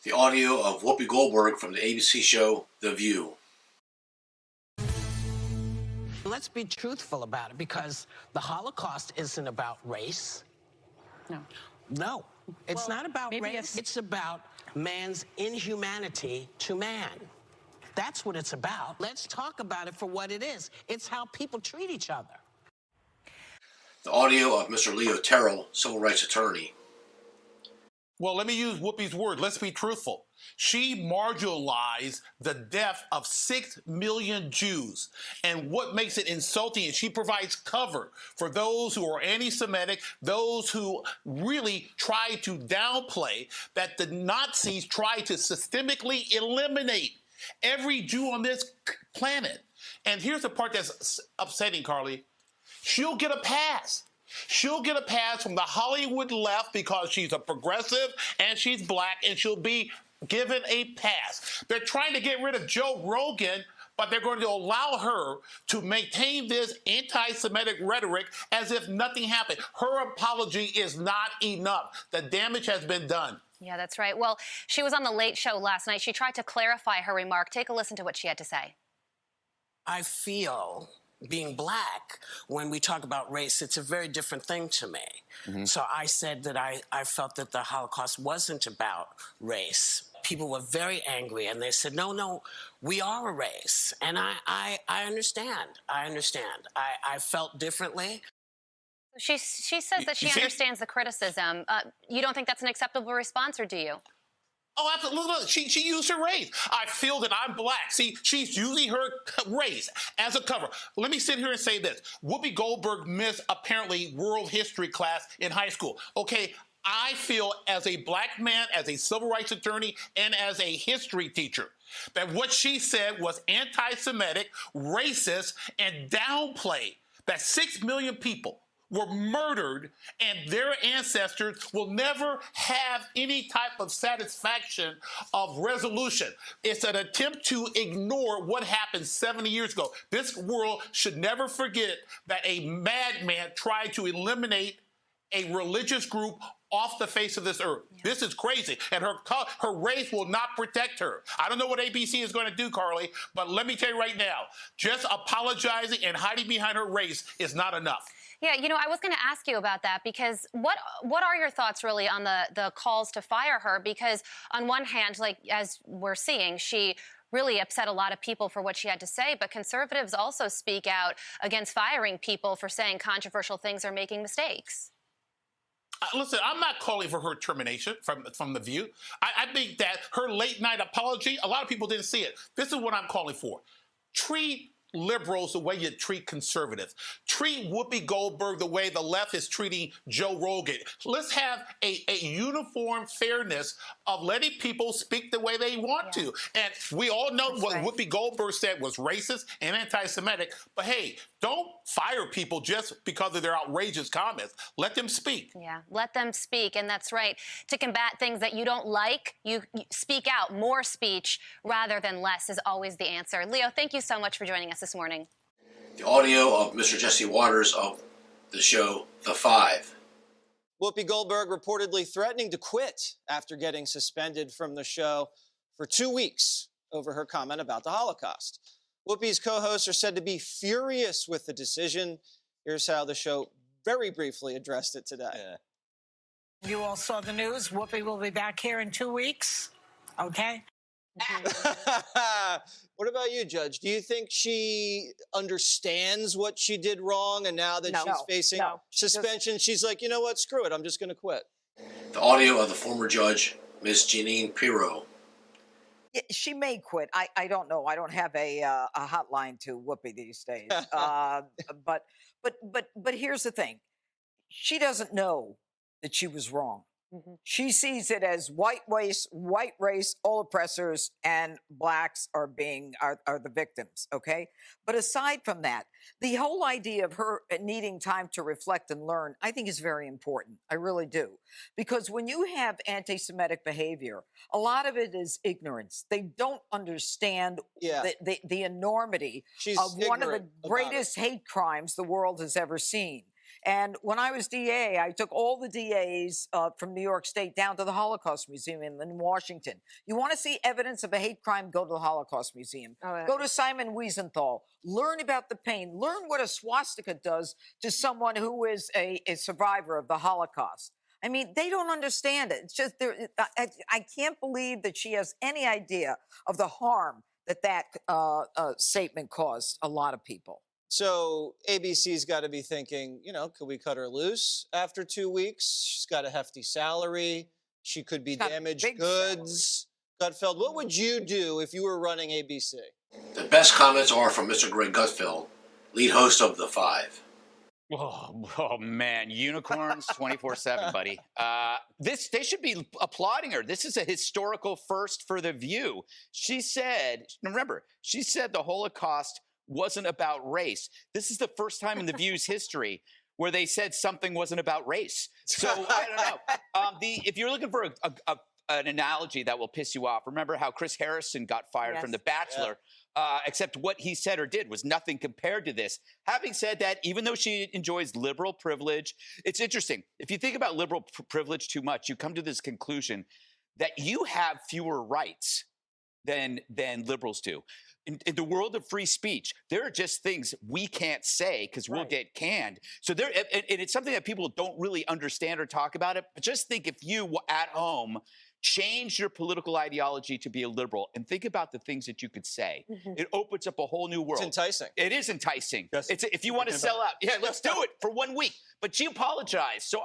The audio of Whoopi Goldberg from the ABC show The View. Let's be truthful about it, because the Holocaust isn't about race. No, it's not about race. It's about man's inhumanity to man. That's what it's about. Let's talk about it for what it is. It's how people treat each other. The audio of Mr. Leo Terrell, civil rights attorney. Well, let me use Whoopi's word. Let's be truthful. She marginalized the death of 6 million Jews. And what makes it insulting is she provides cover for those who are anti-Semitic, those who really try to downplay that the Nazis tried to systemically eliminate every Jew on this planet. And here's the part that's upsetting, Carly. She'll get a pass. She'll get a pass from the Hollywood left because she's a progressive and she's black, and she'll be given a pass. They're trying to get rid of Joe Rogan, but they're going to allow her to maintain this anti-Semitic rhetoric as if nothing happened. Her apology is not enough. The damage has been done. Yeah, that's right. Well, she was on The Late Show last night. She tried to clarify her remark. Take a listen to what she had to say. I feel, being black, when we talk about race, it's a very different thing to me. So I said that I felt that the Holocaust wasn't about race. People were very angry, and they said, no, we are a race. And I understand. I felt differently. She says that she understands the criticism. You don't think that's an acceptable response, or do you? Oh, absolutely. Look, she used her race. I feel that I'm black. See, she's using her race as a cover. Let me sit here and say this. Whoopi Goldberg missed, apparently, world history class in high school. Okay, I feel as a black man, as a civil rights attorney, and as a history teacher, that what she said was anti-Semitic, racist, and downplay that 6 million people were murdered, and their ancestors will never have any type of satisfaction of resolution. It's an attempt to ignore what happened 70 years ago. This world should never forget that a madman tried to eliminate a religious group off the face of this earth. Yeah. This is crazy, and her race will not protect her. I don't know what ABC is going to do, Carly, but let me tell you right now, just apologizing and hiding behind her race is not enough. Yeah, you know, I was going to ask you about that, because what are your thoughts really on the calls to fire her? Because on one hand, like as we're seeing, she really upset a lot of people for what she had to say, but conservatives also speak out against firing people for saying controversial things or making mistakes. Listen, I'm not calling for her termination from The View. I think that her late night apology, a lot of people didn't see it. This is what I'm calling for. Treat liberals the way you treat conservatives. Treat Whoopi Goldberg the way the left is treating Joe Rogan. Let's have a uniform fairness of letting people speak the way they want to. And we all know what Whoopi Goldberg said was racist and anti-Semitic. But hey, don't fire people just because of their outrageous comments. Let them speak. Yeah, let them speak. And that's right. To combat things that you don't like, you speak out. More speech rather than less is always the answer. Leo, thank you so much for joining us this morning. The audio of Mr. Jesse Waters of the show The Five. Whoopi Goldberg reportedly threatening to quit after getting suspended from the show for 2 weeks over her comment about the Holocaust. Whoopi's co-hosts are said to be furious with the decision. Here's how the show very briefly addressed it today. You all saw the news. Whoopi will be back here in 2 weeks. Okay? What about you, Judge? Do you think she understands what she did wrong, and now that she's facing suspension, she's like, you know what, screw it, I'm just going to quit? The audio of the former judge, Ms. Jeanine Pirro. She may quit. I don't know. I don't have a hotline to Whoopi these days. But here's the thing. She doesn't know that she was wrong. She sees it as white race, all oppressors, and blacks are the victims, okay? But aside from that, the whole idea of her needing time to reflect and learn, I think is very important. I really do. Because when you have anti-Semitic behavior, a lot of it is ignorance. They don't understand the enormity of one of the greatest hate crimes the world has ever seen. And when I was DA, I took all the DAs from New York State down to the Holocaust Museum in Washington. You want to see evidence of a hate crime? Go to the Holocaust Museum. Go to Simon Wiesenthal. Learn about the pain. Learn what a swastika does to someone who is a survivor of the Holocaust. I mean, they don't understand it. It's just I can't believe that she has any idea of the harm that statement caused a lot of people. So ABC's got to be thinking, you know, could we cut her loose after 2 weeks? She's got a hefty salary. She could be damaged goods. Gutfeld, what would you do if you were running ABC? The best comments are from Mr. Greg Gutsville, lead host of The Five. Oh man, unicorns 24/7, buddy. They should be applauding her. This is a historical first for The View. She said the Holocaust wasn't about race. This is the first time in The View's history where they said something wasn't about race. So I don't know. If you're looking for an analogy that will piss you off, remember how Chris Harrison got fired from The Bachelor? Except what he said or did was nothing compared to this. Having said that, even though she enjoys liberal privilege, it's interesting. If you think about liberal privilege too much, you come to this conclusion that you have fewer rights than liberals do. In the world of free speech, there are just things we can't say because we'll get canned. So and it's something that people don't really understand or talk about it. But just think if you at home change your political ideology to be a liberal and think about the things that you could say. It opens up a whole new world. It's enticing. It is enticing. If you want to sell out, let's do it for 1 week. But she apologized. So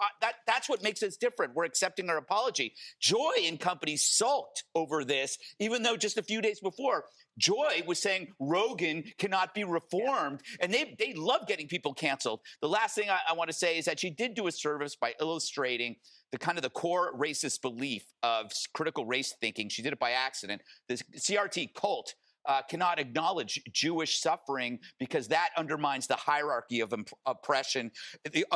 that's what makes us different. We're accepting her apology. Joy and company sulked over this, even though just a few days before, Joy was saying Rogan cannot be reformed. And they love getting people canceled. The last thing I want to say is that she did do a service by illustrating the core racist belief of critical race thinking. She did it by accident. The CRT cult cannot acknowledge Jewish suffering because that undermines the hierarchy of oppression. The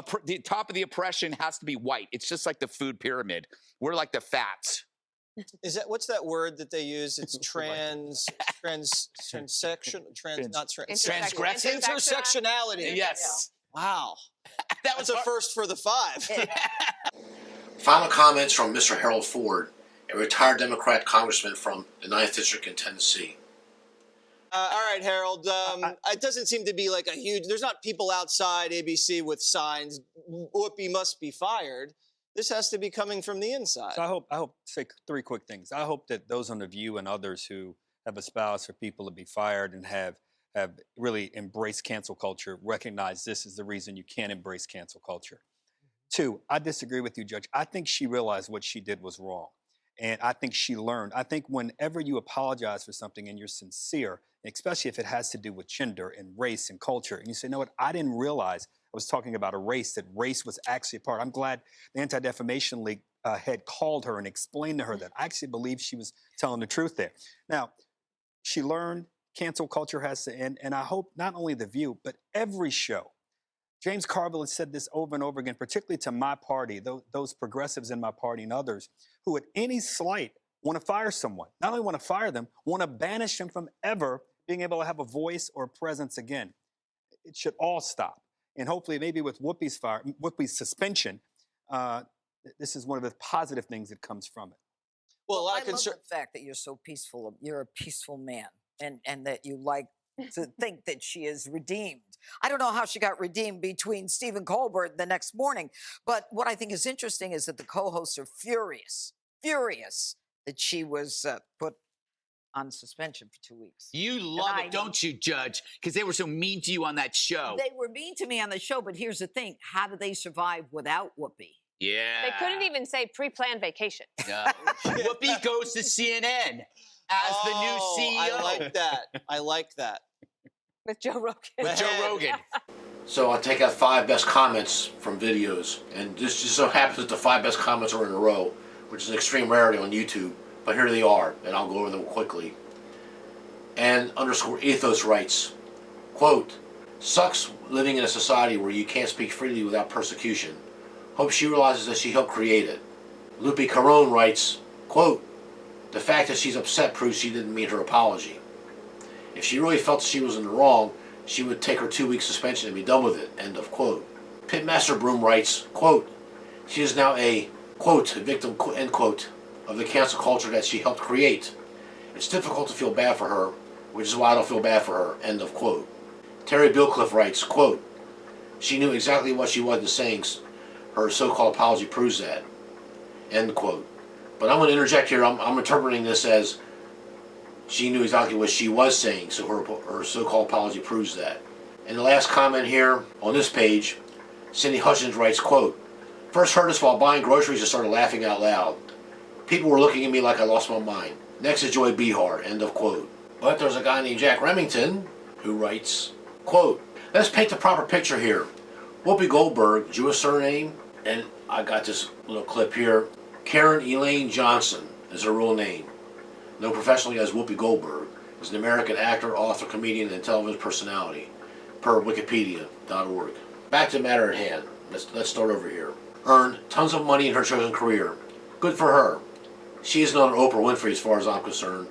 top of the oppression has to be white. It's just like the food pyramid. We're like the fats. What's that word that they use? It's intersectionality. Yes. Wow. That was a first for The Five. Final comments from Mr. Harold Ford, a retired Democrat congressman from the 9th District in Tennessee. All right, Harold. It doesn't seem to be like a huge... There's not people outside ABC with signs, Whoopi must be fired. This has to be coming from the inside. So I hope say three quick things. I hope that those on The View and others who have espoused for people to be fired and have really embraced cancel culture recognize this is the reason you can't embrace cancel culture. 2, I disagree with you, Judge. I think she realized what she did was wrong. And I think she learned. I think whenever you apologize for something and you're sincere, especially if it has to do with gender and race and culture, and you say, you know what, I didn't realize I was talking about a race, that race was actually a part. I'm glad the Anti-Defamation League had called her and explained to her that I actually believe she was telling the truth there. Now, she learned cancel culture has to end, and I hope not only The View, but every show. James Carville has said this over and over again, particularly to my party, those progressives in my party and others who at any slight want to fire someone. Not only want to fire them, want to banish them from ever being able to have a voice or a presence again. It should all stop. And hopefully maybe with Whoopi's suspension, this is one of the positive things that comes from it. Well, I love the fact that you're so peaceful. You're a peaceful man and that you like to think that she is redeemed. I don't know how she got redeemed between Stephen Colbert the next morning, but what I think is interesting is that the co-hosts are furious that she was put on suspension for 2 weeks. You love it, don't you, Judge? Because they were so mean to you on that show. They were mean to me on the show, but here's the thing. How did they survive without Whoopi? Yeah. They couldn't even say pre-planned vacation. No. Whoopi goes to CNN as the new CEO. I like that. With Joe Rogan. With Joe Rogan. So I'll take out 5 best comments from videos, and this just so happens that the 5 best comments are in a row, which is an extreme rarity on YouTube, but here they are, and I'll go over them quickly. And _ethos writes, quote, "Sucks living in a society where you can't speak freely without persecution. Hope she realizes that she helped create it." Lupe Caron writes, quote, "The fact that she's upset proves she didn't mean her apology. If she really felt she was in the wrong, she would take her 2-week suspension and be done with it." End of quote. Pitmaster Broom writes, quote, she is now a, quote, victim, end quote, of the cancel culture that she helped create. It's difficult to feel bad for her, which is why I don't feel bad for her, end of quote. Terry Billcliffe writes, quote, she knew exactly what she wasn't saying. Her so-called apology proves that, end quote. But I'm going to interject here. I'm interpreting this as she knew exactly what she was saying, so her so-called apology proves that. And the last comment here on this page, Cindy Hutchins writes, quote, first heard this while buying groceries and started laughing out loud. People were looking at me like I lost my mind. Next is Joy Behar, end of quote. But there's a guy named Jack Remington who writes, quote, let's paint the proper picture here. Whoopi Goldberg, Jewish surname, and I got this little clip here. Karen Elaine Johnson is her real name. Known professionally as Whoopi Goldberg, is an American actor, author, comedian, and television personality, per Wikipedia.org. Back to the matter at hand. Let's start over here. Earned tons of money in her chosen career. Good for her. She is not an Oprah Winfrey as far as I'm concerned.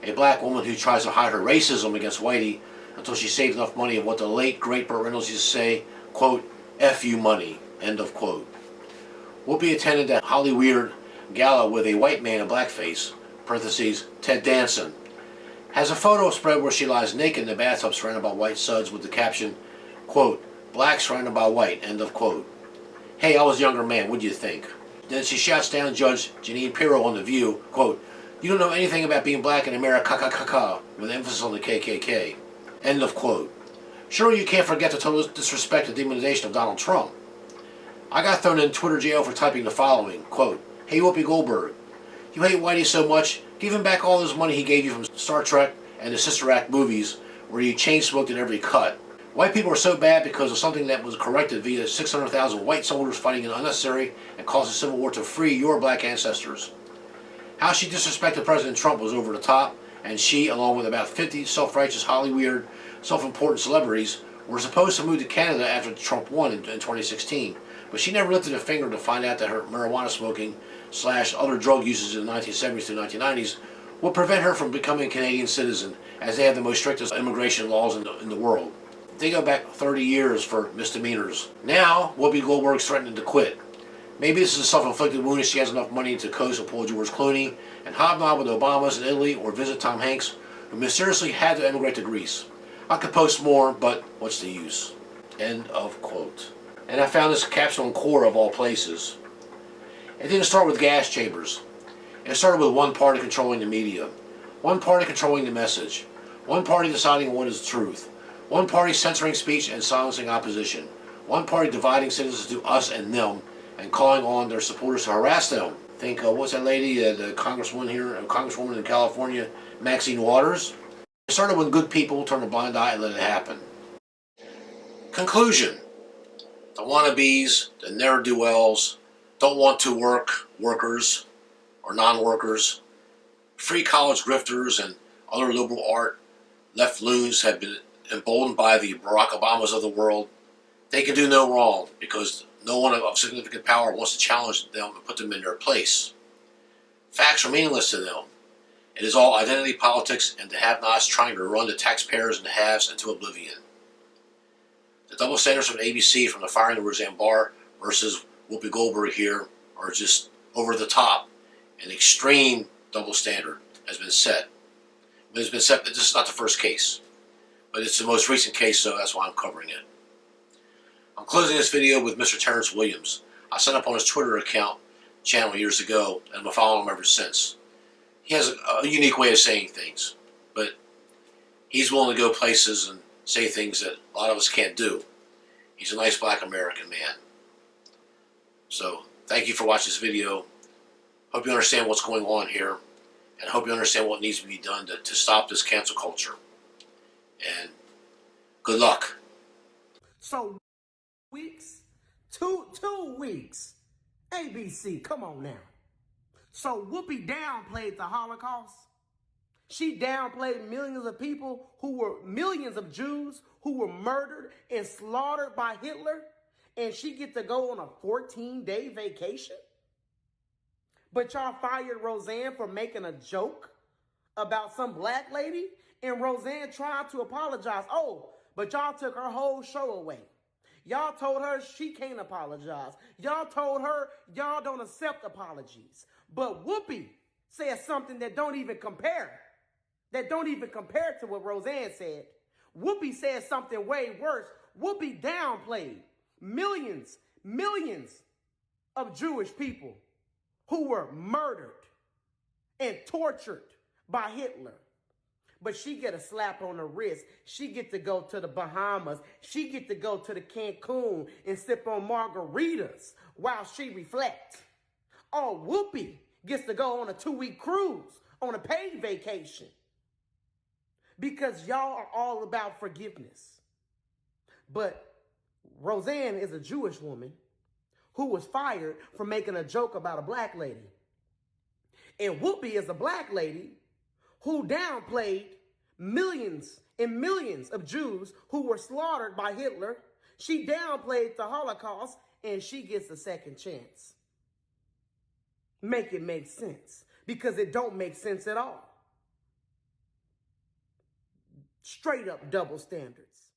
A black woman who tries to hide her racism against whitey until she saves enough money of what the late, great Burt Reynolds used to say, quote, F you money, end of quote. Whoopi attended that Hollyweird gala with a white man in blackface, parentheses, Ted Danson, has a photo spread where she lies naked in the bathtub surrounded by white suds with the caption, quote, black surrounded by white, end of quote. Hey, I was a younger man, what'd you think? Then she shouts down Judge Jeanine Pirro on The View, quote, you don't know anything about being black in America, with emphasis on the KKK, end of quote. Sure, you can't forget the total disrespect and demonization of Donald Trump. I got thrown in Twitter jail for typing the following, quote, hey Whoopi Goldberg, you hate Whitey so much, give him back all his money he gave you from Star Trek and the Sister Act movies where you chain smoked in every cut. White people are so bad because of something that was corrected via 600,000 white soldiers fighting an unnecessary and costly civil war to free your black ancestors. How she disrespected President Trump was over the top, and she, along with about 50 self-righteous, Hollyweird, self-important celebrities, were supposed to move to Canada after Trump won in 2016. But she never lifted a finger to find out that her marijuana smoking / other drug uses in the 1970s to 1990s would prevent her from becoming a Canadian citizen, as they have the most strictest immigration laws in the world. They go back 30 years for misdemeanors. Now, Whoopi Goldberg's threatening to quit. Maybe this is a self-inflicted wound if she has enough money to coast with Paul George Clooney and hobnob with Obamas in Italy or visit Tom Hanks, who mysteriously had to emigrate to Greece. I could post more, but what's the use? End of quote. And I found this capsule in Core of all places. It didn't start with gas chambers. It started with one party controlling the media, one party controlling the message, one party deciding what is truth, one party censoring speech and silencing opposition, one party dividing citizens to us and them and calling on their supporters to harass them. Think, what's that lady, the congresswoman in California, Maxine Waters? It started when good people turned a blind eye and let it happen. Conclusion. The wannabes, the ne'er-do-wells, don't want to work workers or non-workers, free college grifters and other liberal art left loons have been emboldened by the Barack Obamas of the world. They can do no wrong because no one of significant power wants to challenge them and put them in their place. Facts are meaningless to them. It is all identity politics and the have-nots trying to run the taxpayers and the haves into oblivion. The double standards from ABC, from the firing of Roseanne Barr versus Whoopi Goldberg here, are just over the top. An extreme double standard has been set. But it's been set. This is not the first case, but it's the most recent case, so that's why I'm covering it. I'm closing this video with Mr. Terrence Williams. I signed up on his Twitter channel years ago, and I've been following him ever since. He has a unique way of saying things, but he's willing to go places and say things that a lot of us can't do. He's a nice black American man. So, thank you for watching this video. Hope you understand what's going on here, and hope you understand what needs to be done to stop this cancel culture. And good luck. So, weeks? Two weeks. ABC, come on now. So Whoopi downplayed the Holocaust. She downplayed millions of people millions of Jews who were murdered and slaughtered by Hitler, and she get to go on a 14-day vacation? But y'all fired Roseanne for making a joke about some black lady, and Roseanne tried to apologize. Oh, but y'all took her whole show away. Y'all told her she can't apologize. Y'all told her y'all don't accept apologies. But Whoopi says something that don't even compare. That don't even compare to what Roseanne said. Whoopi said something way worse. Whoopi downplayed millions of Jewish people who were murdered and tortured by Hitler. But she get a slap on the wrist. She get to go to the Bahamas. She get to go to the Cancun and sip on margaritas while she reflects. Oh, Whoopi gets to go on a 2-week cruise on a paid vacation. Because y'all are all about forgiveness. But Roseanne is a Jewish woman who was fired for making a joke about a black lady. And Whoopi is a black lady who downplayed millions and millions of Jews who were slaughtered by Hitler. She downplayed the Holocaust, and she gets a second chance. Make it make sense, because it don't make sense at all. Straight up double standards.